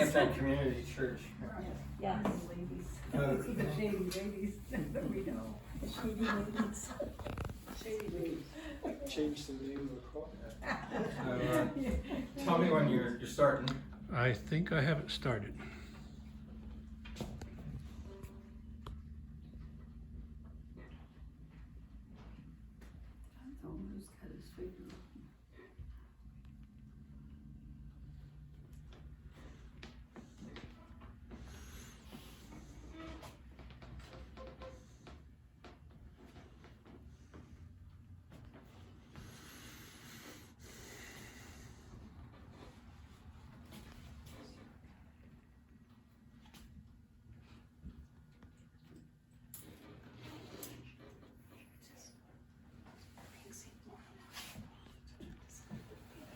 Camptown Community Church. Yes. The shady ladies that we know. Shady ladies. Shady ladies. Change the name of the club. Tell me when you're starting. I think I have it started. Who's got his finger?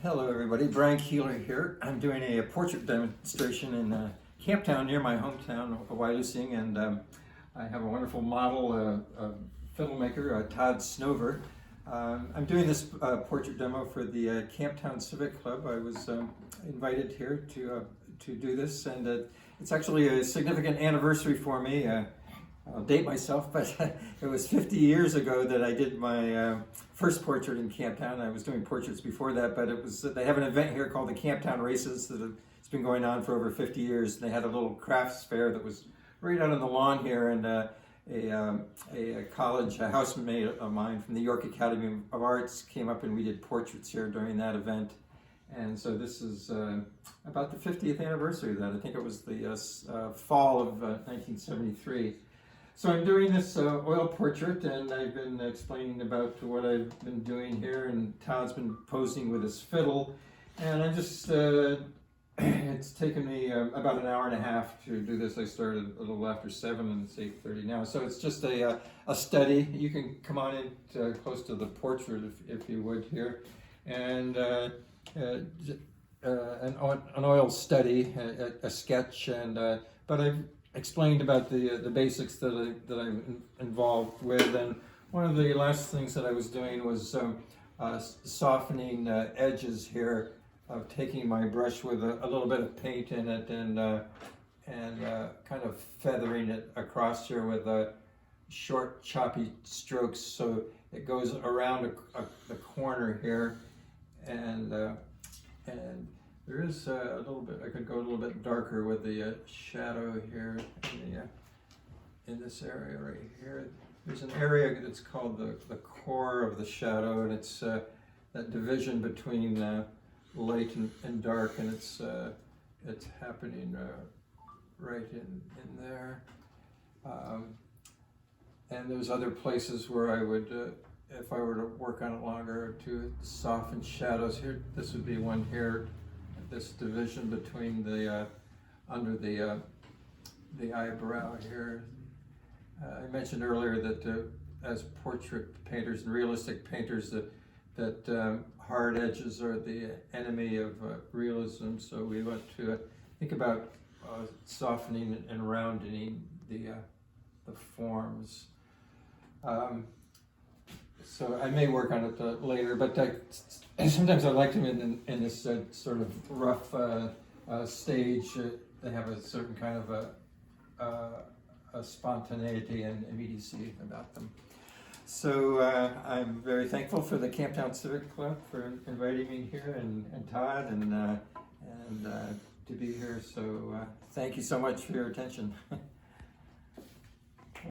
Hello everybody, Brian Keeler here. I'm doing a portrait demonstration in Camptown near my hometown of Wyalusing, and I have a wonderful model, a fiddle maker, Todd Snover. I'm doing this portrait demo for the Camptown CIvic Club. I was invited here to do this, and it's actually a significant anniversary for me. I'll date myself, but it was 50 years ago that I did my first portrait in Camptown. I was doing portraits before that, but they have an event here called the Camptown Races it's been going on for over 50 years. They had a little crafts fair that was right out on the lawn here, and a college housemate of mine from the York Academy of Arts came up and we did portraits here during that event. And so this is about the 50th anniversary of that. I think it was the fall of 1973. So I'm doing this oil portrait, and I've been explaining about what I've been doing here, and Todd's been posing with his fiddle, and I'm just, it's taken me about an hour and a half to do this. I started a little after 7 and it's 8:30 now, so it's just a study. You can come on in close to the portrait if you would here, and an oil study, a sketch, and but I've explained about the basics that I'm involved with, and one of the last things that I was doing was softening edges here, of taking my brush with a little bit of paint in it and kind of feathering it across here with short choppy strokes so it goes around the corner here, and there is a little bit, I could go a little bit darker with the shadow here in this area right here. There's an area that's called the core of the shadow, and it's that division between light and dark, and it's happening right in there. And there's other places where I would, if I were to work on it longer, to soften shadows here. This would be one here. This division between the under the eyebrow here. I mentioned earlier that as portrait painters and realistic painters, that hard edges are the enemy of realism. So we want to think about softening and rounding the forms. So I may work on it later, but sometimes I like them in this sort of rough stage. They have a certain kind of a spontaneity and immediacy about them. So I'm very thankful for the Camptown CIvic Club for inviting me here, and Todd, and to be here. So thank you so much for your attention.